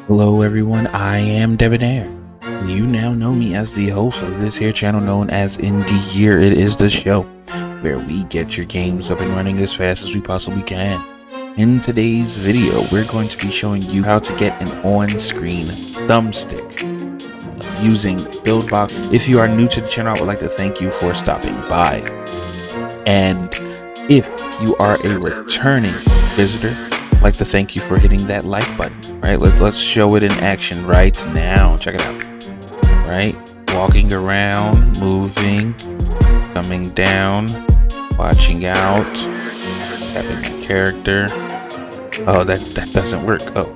Hello everyone, I am Debonair. You now know me as the host of this here channel known as Indie Year. It is the show where we get your games up and running as fast as we possibly can. In today's video, we're going to be showing you how to get an on-screen thumbstick using BuildBox. If you are new to the channel, I would like to thank you for stopping by. And if you are a returning visitor, I'd like to thank you for hitting that like button. Right, let's show it in action right now. Check it out. Right, walking around, moving, coming down, watching out, tapping my character. Oh, that doesn't work. Oh,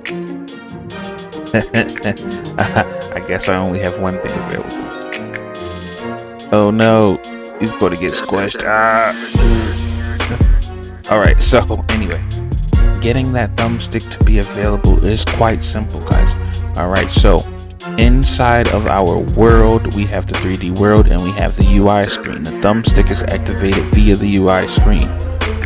I guess I only have one thing available. Oh no, he's going to get squished. All right, so anyway, getting that thumbstick to be available is quite simple, guys. All right, so inside of our world, we have the 3D world and we have the UI screen. The thumbstick is activated via the UI screen.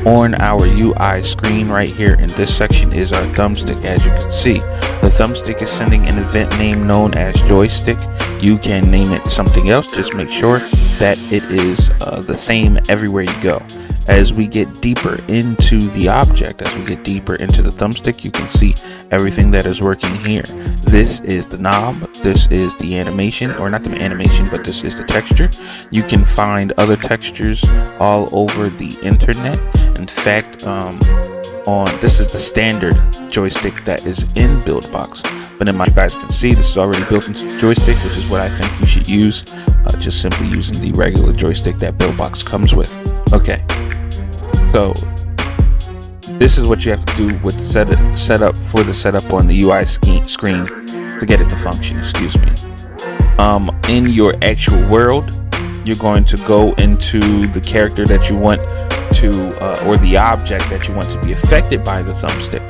On our UI screen right here in this section is our thumbstick. As you can see, the thumbstick is sending an event name known as Joystick. You can name it something else, just make sure that it is the same everywhere you go. As we get deeper into the object, as we get deeper into the thumbstick, you can see everything that is working here. This is the knob, this is the animation, or not the animation, but this is the texture. You can find other textures all over the internet. In fact, this is the standard joystick that is in BuildBox. But you guys can see this is already built into the joystick, which is what I think you should use. Just simply using the regular joystick that BuildBox comes with. Okay. So this is what you have to do with the setup on the UI screen to get it to function. Excuse me. In your actual world, you're going to go into the character that you want to, or the object that you want to be affected by the thumbstick.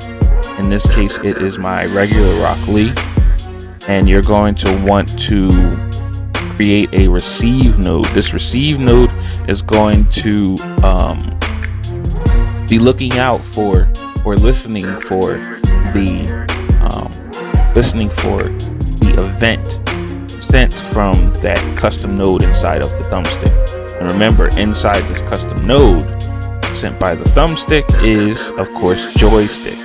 In this case, it is my regular Rock Lee, and you're going to want to create a receive node. This receive node is going to be looking out for or listening for the event sent from that custom node inside of the thumbstick. And remember, inside this custom node sent by the thumbstick is of course Joystick.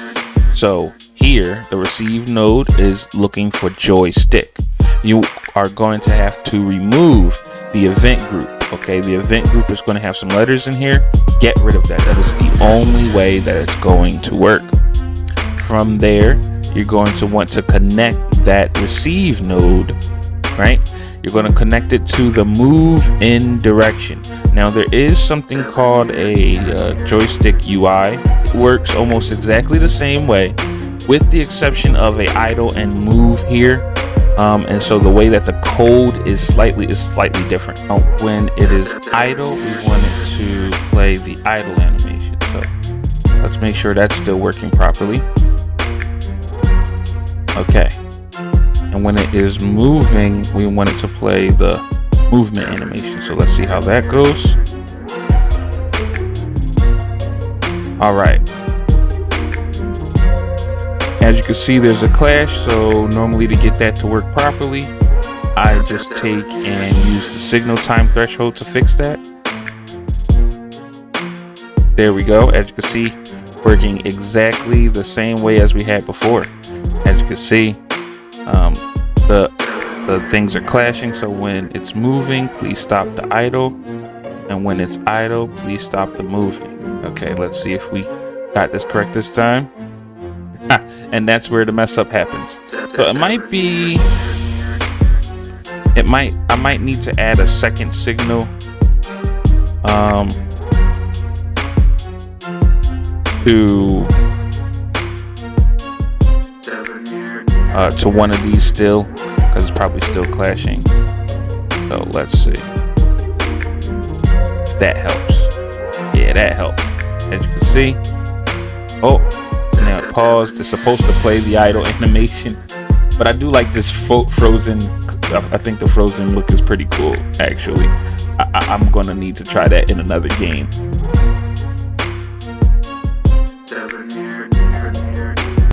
So here the receive node is looking for Joystick. You are going to have to remove the event group. Okay, the event group is going to have some letters in here. Get rid of that. That is the only way that it's going to work. From there, you're going to want to connect that receive node, right? You're going to connect it to the move in direction. Now there is something called a joystick UI. It works almost exactly the same way, with the exception of a idle and move here. And so the way that the code is slightly different. When it is idle, we want it to play the idle animation. So let's make sure that's still working properly. Okay. And when it is moving, we want it to play the movement animation. So let's see how that goes. All right. As you can see, there's a clash, so normally to get that to work properly, I just take and use the signal time threshold to fix that. There we go. As you can see, working exactly the same way as we had before. As you can see, the things are clashing, so when it's moving, please stop the idle, and when it's idle, please stop the moving. Okay, let's see if we got this correct this time. And that's where the mess up happens. So it might be, I might need to add a second signal to one of these still, because it's probably still clashing. So let's see if that helps. Yeah, that helped. As you can see, oh, now it paused. It's supposed to play the idle animation, but I do like this frozen. I think the frozen look is pretty cool, actually. I'm gonna need to try that in another game.